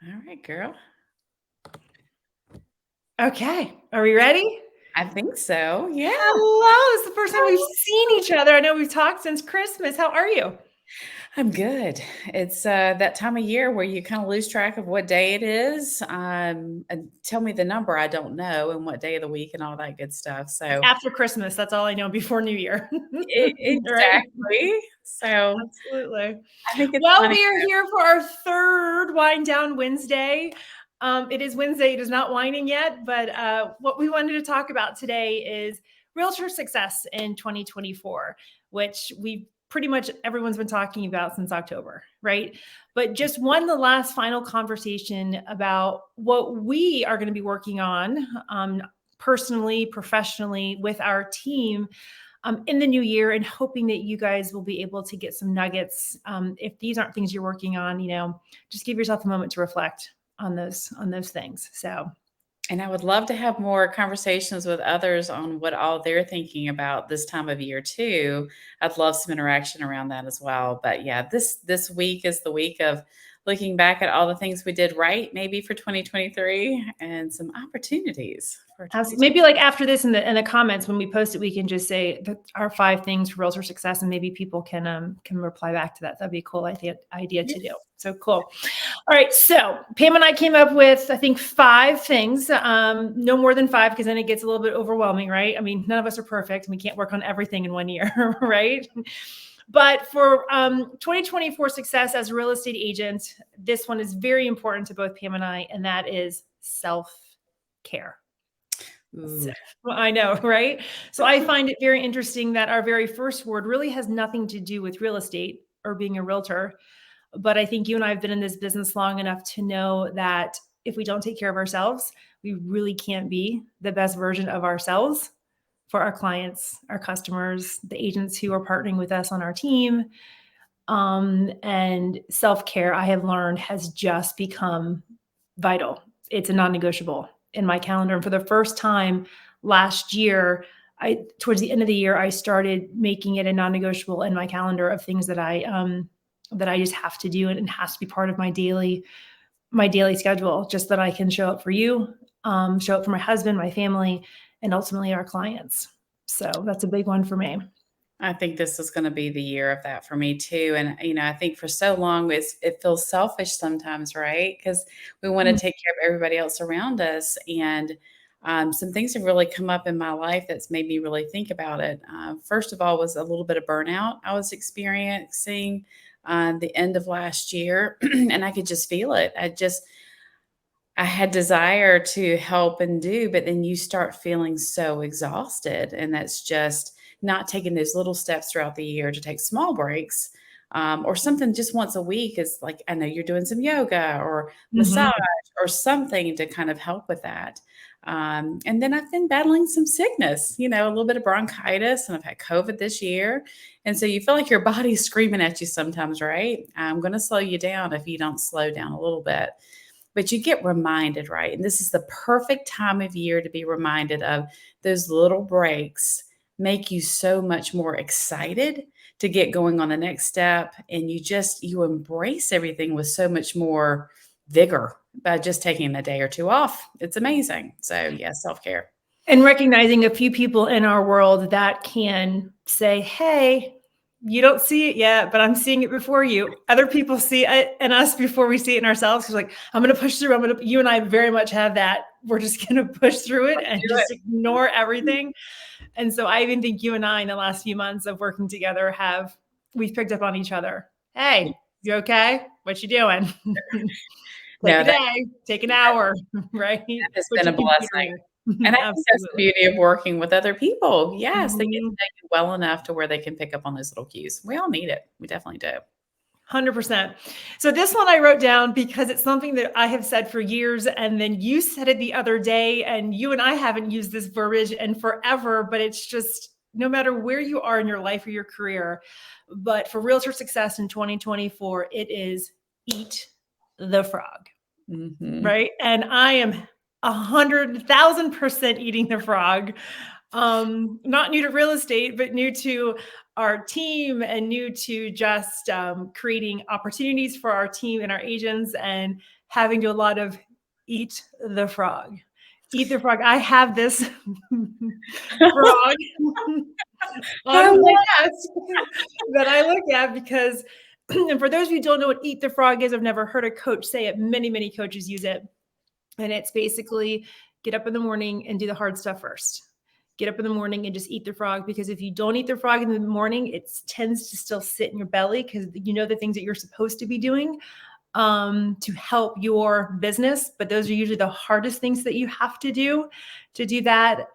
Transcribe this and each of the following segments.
All right, girl. Okay. Are we ready? I think so. Yeah. Hello. This is the first time we've seen each other. I know we've talked since Christmas. How are you? I'm good. It's that time of year where you kind of lose track of what day it is. And tell me the number I don't know and what day of the week and all that good stuff. It's So after Christmas. That's all I know before New Year. Right? exactly. So Absolutely. I think it's Well, funny. we are here for our third Wind Down Wednesday. It is Wednesday. It is not winding yet, but what we wanted to talk about today is realtor success in 2024, which we pretty much everyone's been talking about since October, right? But just the last final conversation about what we are going to be working on personally, professionally with our team in the new year, and hoping that you guys will be able to get some nuggets. If these aren't things you're working on, just give yourself a moment to reflect on those things. So And I would love to have more conversations with others on what all they're thinking about this time of year too. I'd love some interaction around that as well. But yeah, this week is the week of looking back at all the things we did right, maybe for 2023, and some opportunities for maybe 2020. like after this in the comments when we post it, we can just say that our 5 things for realtor success, and maybe people can reply back to that. That'd be a cool idea to do. So cool. All right. So Pam and I came up with, I think, 5 things, no more than 5, because then it gets a little bit overwhelming, right? I mean, none of us are perfect. We can't work on everything in one year, right? But for 2024 success as a real estate agent, this one is very important to both Pam and I, and that is self-care. So, Ooh, well, I know, right? So I find it very interesting that our very first word really has nothing to do with real estate or being a realtor. But I think you and I have been in this business long enough to know that if we don't take care of ourselves, we really can't be the best version of ourselves for our clients, our customers, the agents who are partnering with us on our team. And self-care, I have learned, has just become vital. It's a non-negotiable in my calendar. And for the first time last year, towards the end of the year, I started making it a non-negotiable in my calendar of things that I just have to do, and it has to be part of my daily schedule, just that I can show up for you, show up for my husband, my family, and ultimately our clients. So that's a big one for me. I think this is going to be the year of that for me too. And I think for so long it feels selfish sometimes, right? Because we want to take care of everybody else around us. And some things have really come up in my life that's made me really think about it. First of all, was a little bit of burnout I was experiencing the end of last year, and I could just feel it. I had desire to help and do, but then you start feeling so exhausted. And that's just not taking those little steps throughout the year to take small breaks, or something just once a week is like, I know you're doing some yoga or massage Mhm. or something to kind of help with that. And then I've been battling some sickness, a little bit of bronchitis, and I've had COVID this year. And so you feel like your body's screaming at you sometimes, right? I'm going to slow you down if you don't slow down a little bit. But you get reminded, right? And this is the perfect time of year to be reminded of those little breaks make you so much more excited to get going on the next step. And you embrace everything with so much more vigor by just taking a day or two off. It's amazing. So yeah, self-care. And recognizing a few people in our world that can say, hey, you don't see it yet, but I'm seeing it before you. Other people see it in us before we see it in ourselves. Because like, I'm going to push through. You and I very much have that. We're just going to push through it Let's and do just it. ignore everything. And so I even think you and I in the last few months of working together we've picked up on each other. Hey, you okay? What you doing? Take No, a day, take an hour, right? that has Put been a your computer blessing. away. And I think that's the Absolutely. beauty of working with other people. Yes, they get to Mhm. know you well enough to where they can pick up on those little cues. We all need it. We definitely do. 100%. So this one I wrote down because it's something that I have said for years, and then you said it the other day, and you and I haven't used this verbiage in forever, but it's just no matter where you are in your life or your career, but for realtor success in 2024, it is eat the frog, Mhm. right? And I am 100,000% eating the frog. Not new to real estate, but new to our team and new to just creating opportunities for our team and our agents and having to do a lot of eat the frog. Eat the frog. I have this frog I on my love desk that I look at because, and for those of you who don't know what eat the frog is, I've never heard a coach say it. Many, many coaches use it. And it's basically get up in the morning and do the hard stuff first. Get up in the morning and just eat the frog, because if you don't eat the frog in the morning, it tends to still sit in your belly because you know the things that you're supposed to be doing to help your business. But those are usually the hardest things that you have to do that.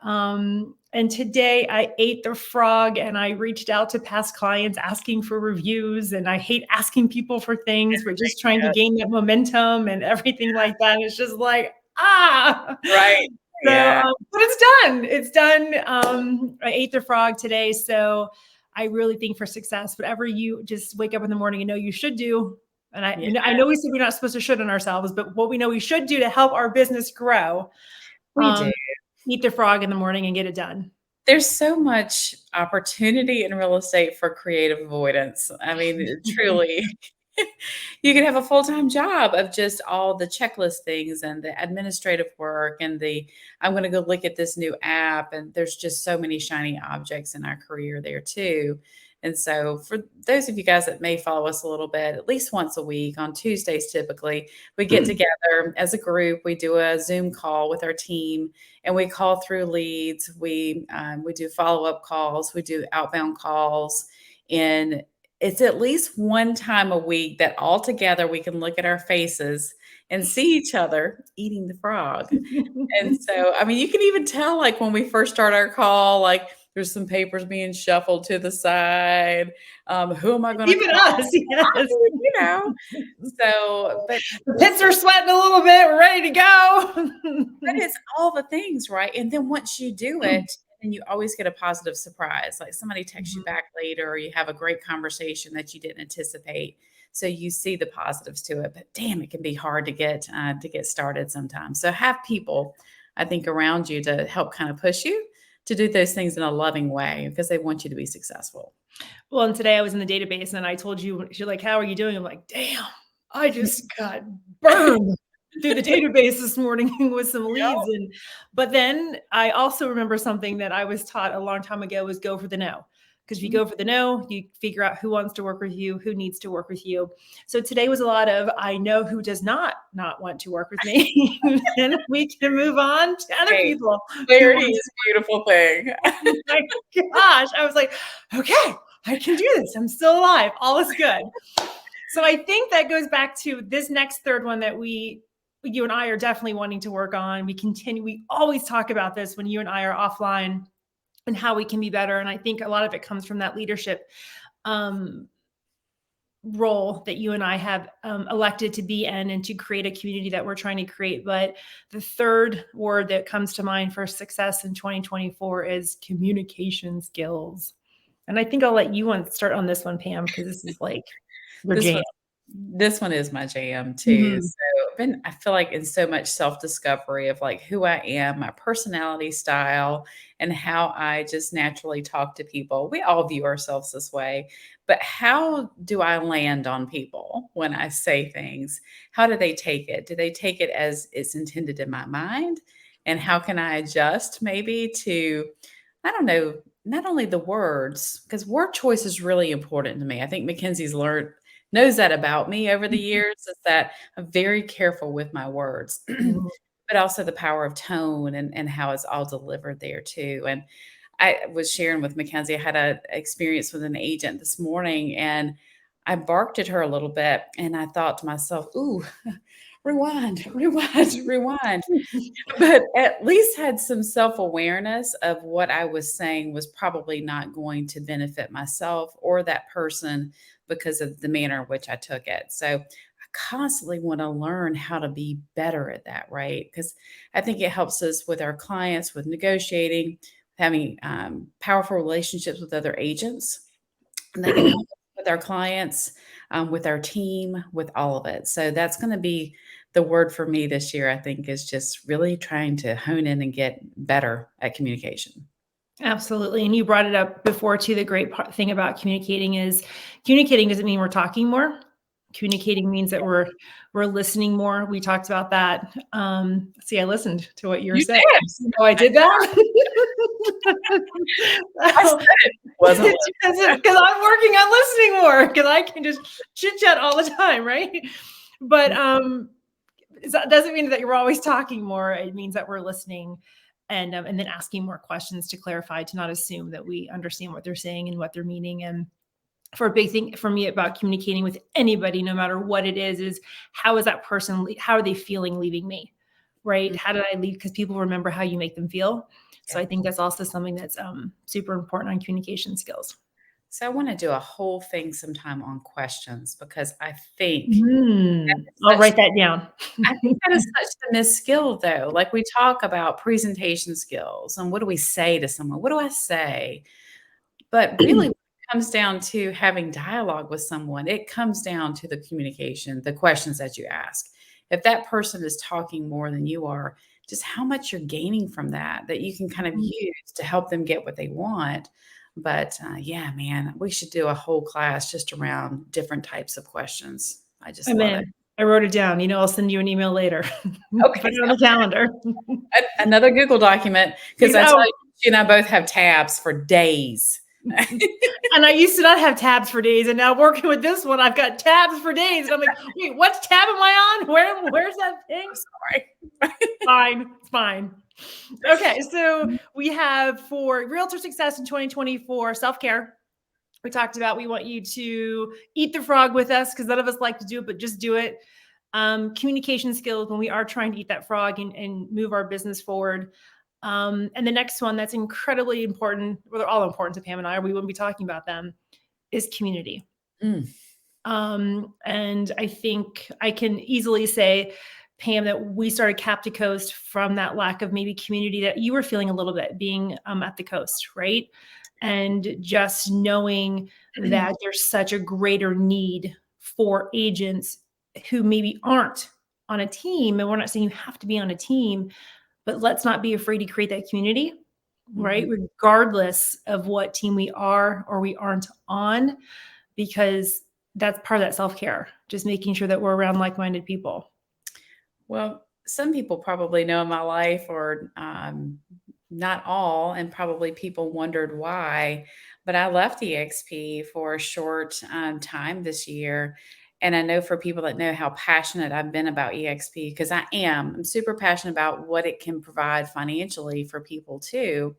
And today I ate the frog and I reached out to past clients asking for reviews. And I hate asking people for things. We're just trying to it. gain that momentum and everything like that. It's just like, ah. Right. So, Yeah. but it's done. It's done. I ate the frog today. So I really think for success, whatever you just wake up in the morning and know you should do. And Yeah. I know we said we're not supposed to should on ourselves, but what we know we should do to help our business grow, We do. eat the frog in the morning and get it done. There's so much opportunity in real estate for creative avoidance. I mean, truly, you could have a full-time job of just all the checklist things and the administrative work and the I'm going to go look at this new app. And there's just so many shiny objects in our career there too. And so, for those of you guys that may follow us a little bit, at least once a week on Tuesdays, typically, we get together as a group. We do a Zoom call with our team and we call through leads. We do follow up calls. We do outbound calls, and it's at least one time a week that all together we can look at our faces and see each other eating the frog. And so, I mean, you can even tell, like, when we first start our call, like, there's some papers being shuffled to the side. Who am I going to Even call? us, yes. You know, so, but The pits are sweating a little bit. We're ready to go. But it's all the things, right? And then once you do it, and you always get a positive surprise, like somebody texts you back later, or you have a great conversation that you didn't anticipate. So you see the positives to it. But damn, it can be hard to get started sometimes. So have people, I think, around you to help kind of push you to do those things in a loving way because they want you to be successful. Well, and today I was in the database and I told you, you're like, how are you doing? I'm like, damn, I just got burned through the database this morning with some leads. But then I also remember something that I was taught a long time ago was go for the no. Because if you go for the no, you figure out who wants to work with you, who needs to work with you. So today was a lot of, I know who does not want to work with me. And we can move on to other Hey, people. clarity is a beautiful thing. Oh my gosh. I was like, okay, I can do this. I'm still alive. All is good. So I think that goes back to this next third one that you and I are definitely wanting to work on. We always talk about this when you and I are offline and how we can be better. And I think a lot of it comes from that leadership role that you and I have elected to be in and to create a community that we're trying to create. But the third word that comes to mind for success in 2024 is communication skills. And I think I'll let you start on this one, Pam, because this is like your This jam. one this one is my jam too. So I feel like in so much self-discovery of like who I am, my personality style, and how I just naturally talk to people. We all view ourselves this way, but how do I land on people when I say things? How do they take it? Do they take it as it's intended in my mind? And how can I adjust maybe to, I don't know, not only the words, because word choice is really important to me. I think Mackenzie's learned knows that about me over the years is that I'm very careful with my words, but also the power of tone and how it's all delivered there too. And I was sharing with Mackenzie, I had a experience with an agent this morning and I barked at her a little bit and I thought to myself, ooh, rewind, rewind, rewind. But at least had some self-awareness of what I was saying was probably not going to benefit myself or that person because of the manner in which I took it. So I constantly want to learn how to be better at that, right? Because I think it helps us with our clients, with negotiating, having powerful relationships with other agents, and they can help us with our clients, with our team, with all of it. So that's going to be the word for me this year, I think, is just really trying to hone in and get better at communication. Absolutely. And you brought it up before too. The great thing about communicating is communicating doesn't mean we're talking more. Communicating means that we're listening more. We talked about that. See, I listened to what you were You saying. did. Oh, I did that. I said it wasn't Because I'm working on listening more because I can just chit chat all the time, right? But that doesn't mean that you're always talking more. It means that we're listening and then asking more questions to clarify, to not assume that we understand what they're saying and what they're meaning. And for a big thing for me about communicating with anybody, no matter what it is how is that person, how are they feeling leaving me? Right? How did I leave? Because people remember how you make them feel. So I think that's also something that's super important on communication skills. So I want to do a whole thing sometime on questions because I think I'll such write that down. I think that is such a missed skill though. Like we talk about presentation skills and what do we say to someone? What do I say? But really, when it comes down to having dialogue with someone, it comes down to the communication, the questions that you ask. If that person is talking more than you are, just how much you're gaining from that, that you can kind of use to help them get what they want. But yeah, man, we should do a whole class just around different types of questions. I just I'm love it. in. I wrote it down. I'll send you an email later. Okay, Put it on the calendar. another Google document because I tell Oh, you, she and I both have tabs for days. and I used to not have tabs for days, and now working with this one, I've got tabs for days. And I'm like, wait, what tab am I on? Where's that thing? Sorry. Fine, it's fine. Okay, so we have for Realtor Success in 2024, self-care. We talked about we want you to eat the frog with us because none of us like to do it, but just do it. Communication skills when we are trying to eat that frog and move our business forward. And the next one that's incredibly important, well, they're all important to Pam and I, or we wouldn't be talking about them, is community. Mm. And I think I can easily say, Pam, that we started Cap to Coast from that lack of maybe community that you were feeling a little bit being at the coast, right? And just knowing that there's such a greater need for agents who maybe aren't on a team. And we're not saying you have to be on a team, but let's not be afraid to create that community, right? Mhm. Regardless of what team we are or we aren't on, because that's part of that self-care, just making sure that we're around like-minded people. Well, some people probably know in my life, or not all, and probably people wondered why. But I left EXP for a short time this year. And I know for people that know how passionate I've been about EXP, because I'm super passionate about what it can provide financially for people too.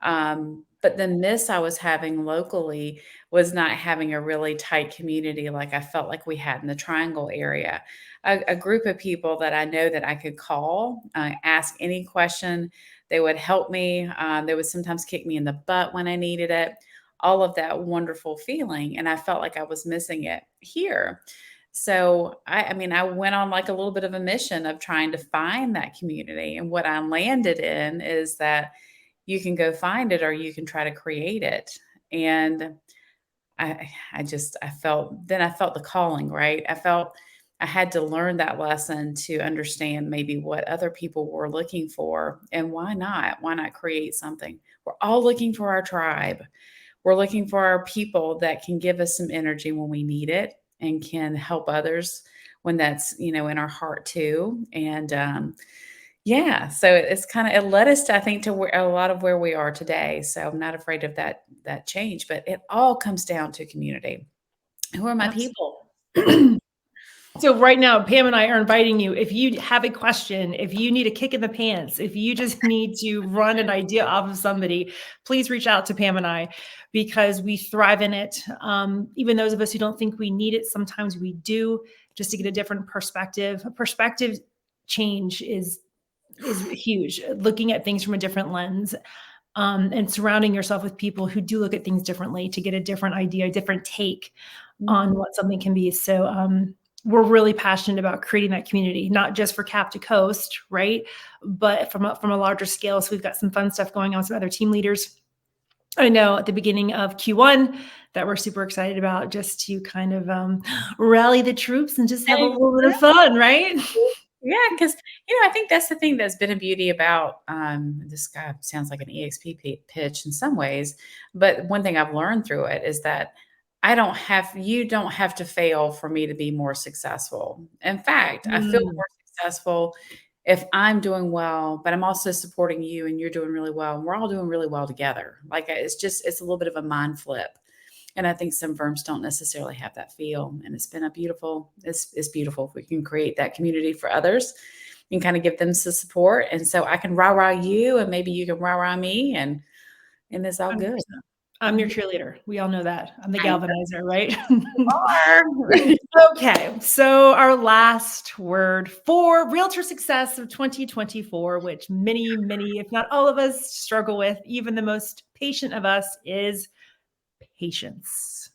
But the miss I was having locally was not having a really tight community like I felt like we had in the Triangle area. A group of people that I know that I could call, ask any question. They would help me. They would sometimes kick me in the butt when I needed it. All of that wonderful feeling. And I felt like I was missing it here. So I mean, I went on like a little bit of a mission of trying to find that community. And what I landed in is that you can go find it or you can try to create it. And I felt the calling, right? I felt I had to learn that lesson to understand maybe what other people were looking for and why not? Why not create something? We're all looking for our tribe. We're looking for our people that can give us some energy when we need it and can help others when that's, in our heart too. And yeah, so it's kinda it led us to, I think, to where a lot of where we are today, so I'm not afraid of that change, but it all comes down to community. Who are my people? So right now, Pam and I are inviting you. If you have a question, if you need a kick in the pants, if you just need to run an idea off of somebody, please reach out to Pam and I because we thrive in it. Even those of us who don't think we need it, sometimes we do, just to get a different perspective. A perspective change is huge. Looking at things from a different lens. And surrounding yourself with people who do look at things differently to get a different idea, a different take on what something can be. So we're really passionate about creating that community, not just for Cap to Coast, right? But from a larger scale. So we've got some fun stuff going on with some other team leaders. I know at the beginning of Q1 that we're super excited about, just to kind of rally the troops and just have a little bit of fun, right? Yeah, because I think that's the thing that's been a beauty about, this guy sounds like an EXP pitch in some ways, but one thing I've learned through it is that you don't have to fail for me to be more successful. In fact, I feel Mm, more successful if I'm doing well, but I'm also supporting you and you're doing really well, and we're all doing really well together. Like, it's a little bit of a mind flip. And I think some firms don't necessarily have that feel. And it's beautiful if we can create that community for others and kind of give them some support. And so I can rah-rah you and maybe you can rah-rah me and it's all good. 100%. I'm your Mhm. cheerleader. We all know that. I'm the I galvanizer, right? are. Okay, so our last word for realtor success of 2024, which many, many, if not all of us struggle with, even the most patient of us, is patience.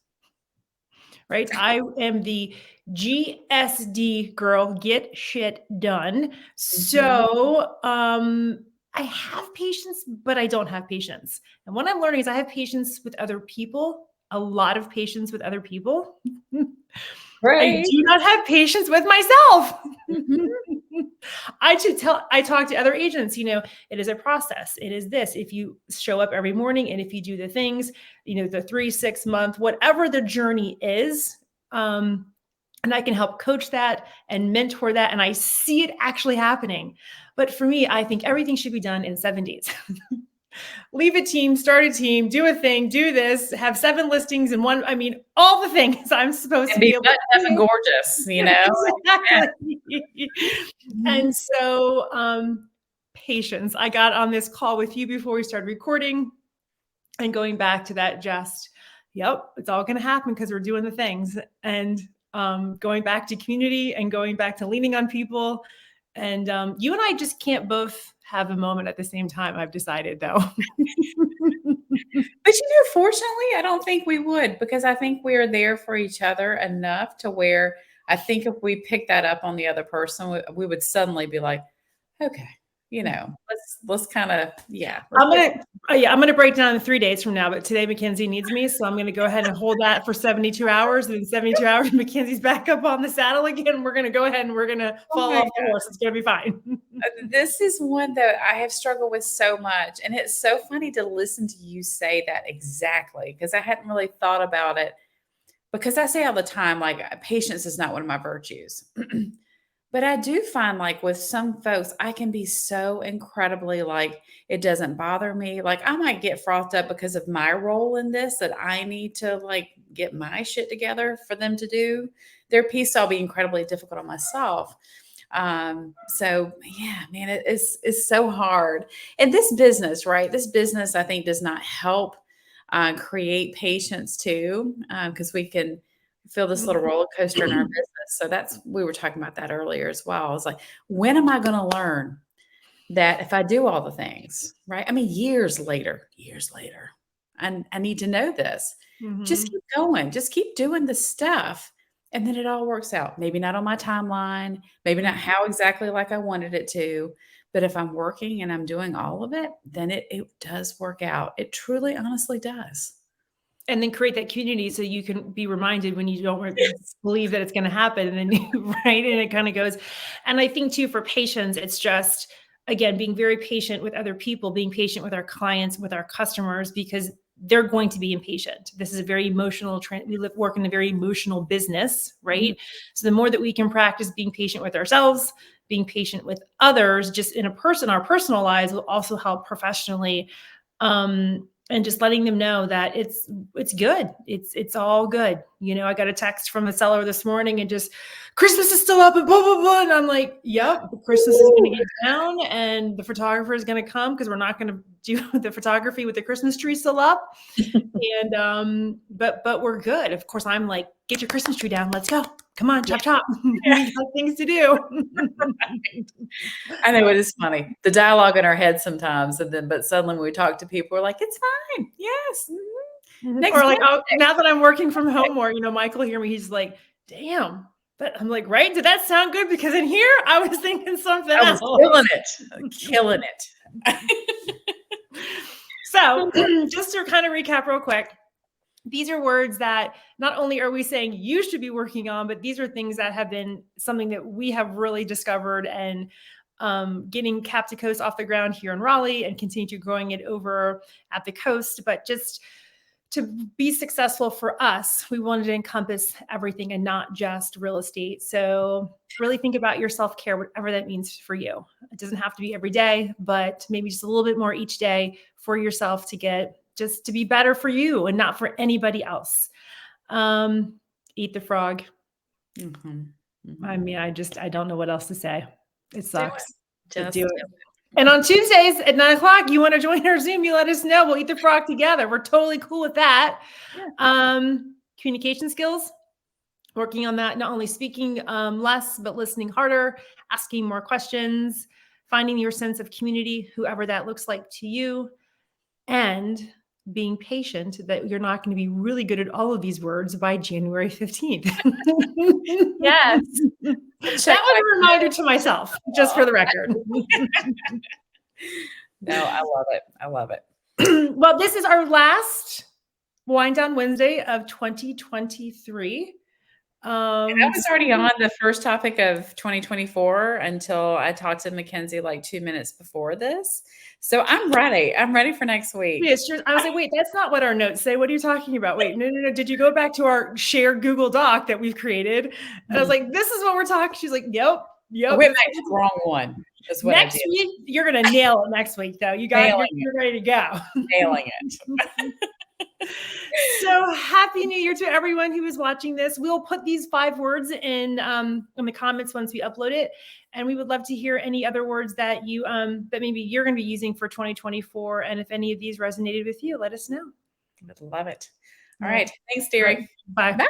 Right? I am the GSD girl, get shit done. Mhm. So, I have patience, but I don't have patience. And what I'm learning is I have patience with other people, a lot of patience with other people. I Right. do not have patience with myself. Mhm. I talk to other agents, it is a process. It is this. If you show up every morning and if you do the things, the 3, 6 month, whatever the journey is, um, and I can help coach that and mentor that. And I see it actually happening. But for me, I think everything should be done in 7 days. Leave a team, start a team, do a thing, do this, have 7 listings in one. I mean, all the things I'm supposed And to be be able buttoned up and to gorgeous. do. Yeah. Exactly. Mhm. And so, patience. I got on this call with you before we started recording and going back to that yep, it's all going to happen because we're doing the things. And going back to community and going back to leaning on people. And you and I just can't both have a moment at the same time, I've decided, though. But fortunately, I don't think we would because I think we are there for each other enough to where I think if we pick that up on the other person, we would suddenly be like, okay, let's kind of, yeah, let's I'm get gonna yeah, I'm gonna break down in 3 days from now, but today Mackenzie needs me, so I'm gonna go ahead and hold that for 72 hours, and in 72 hours, Mackenzie's back up on the saddle again. We're gonna go ahead and we're gonna oh fall my off the God. horse. It's gonna be fine. This is one that I have struggled with so much. And it's so funny to listen to you say that exactly because I hadn't really thought about it. Because I say all the time, like, patience is not one of my virtues. But I do find, like, with some folks, I can be so incredibly, like, it doesn't bother me. Like, I might get frothed up because of my role in this that I need to, like, get my shit together for them to do their piece. So I'll be incredibly difficult on myself. So yeah, man, it's so hard. And this business, right? This business, I think, does not help create patience too, because we can feel this little roller coaster in our business. So we were talking about that earlier as well. I was like, when am I going to learn that if I do all the things, right? I mean, years later, and I need to know this. Just Mhm. keep going. Just keep doing the stuff. And then it all works out. Maybe not on my timeline, maybe not how exactly like I wanted it to. But if I'm working and I'm doing all of it, then it does work out. It truly, honestly does. And then create that community so you can be reminded when you don't Yes. believe that it's going to happen, and then right, and it kind of goes. And I think too, for patience, it's just, again, being very patient with other people, being patient with our clients, with our customers, because they're going to be impatient. This is a very emotional work in a very emotional business, Mhm. right? So the more that we can practice being patient with ourselves, being patient with others, just in our personal lives, will also help professionally. And just letting them know that it's good. It's all good. I got a text from a seller this morning and just, Christmas is still up and blah blah blah. And I'm like, yep, Christmas is Ooh. gonna get down and the photographer is gonna come because we're not gonna do the photography with the Christmas tree still up. And but we're good. Of course, I'm like, get your Christmas tree down. Let's go. Come on, Yeah. chop chop. Yeah. We got things to do. I know it is funny. The dialogue in our head sometimes, and then but suddenly when we talk to people, we're like, "It's fine. Yes. Mhm. Next Or like, month, oh, now that I'm working from next." home more, Michael hear me, he's like, damn. But I'm like, right? Did that sound good? Because in here, I was thinking something I was else. killing it. Killing it. So just to kind of recap real quick, these are words that not only are we saying you should be working on, but these are things that have been something that we have really discovered and getting Cap to Coast off the ground here in Raleigh and continue to growing it over at the coast. But just to be successful for us, we wanted to encompass everything and not just real estate. So really think about your self-care, whatever that means for you. It doesn't have to be every day, but maybe just a little bit more each day for yourself to get just to be better for you and not for anybody else. Eat the frog. I mean, I don't know what else to say. It sucks. Just do it. And on Tuesdays at 9:00, you want to join our Zoom, you let us know. We'll eat the frog together. We're totally cool with that. Yeah. Communication skills, working on that, not only speaking less, but listening harder, asking more questions, finding your sense of community, whoever that looks like to you, and being patient that you're not going to be really good at all of these words by January 15th. Yes. That was a reminder to myself, just for the record. No, I love it. I love it. Well, this is our last Wind Down Wednesday of 2023. And I was already on the first topic of 2024 until I talked to Mackenzie like 2 minutes before this. So I'm ready. I'm ready for next week. Yes, I was like, wait, that's not what our notes say. What are you talking about? Wait, no. Did you go back to our shared Google Doc that we've created? And I was like, this is what we're talking. She's like, yep. I went back to the wrong one. That's what next week, you're going to nail it next week, though. You're ready to go. Nailing it. So happy New Year to everyone who is watching this. We'll put these 5 words in the comments once we upload it. And we would love to hear any other words that you that maybe you're going to be using for 2024. And if any of these resonated with you, let us know. I would love it. All right. Thanks, dearie. Bye. Bye.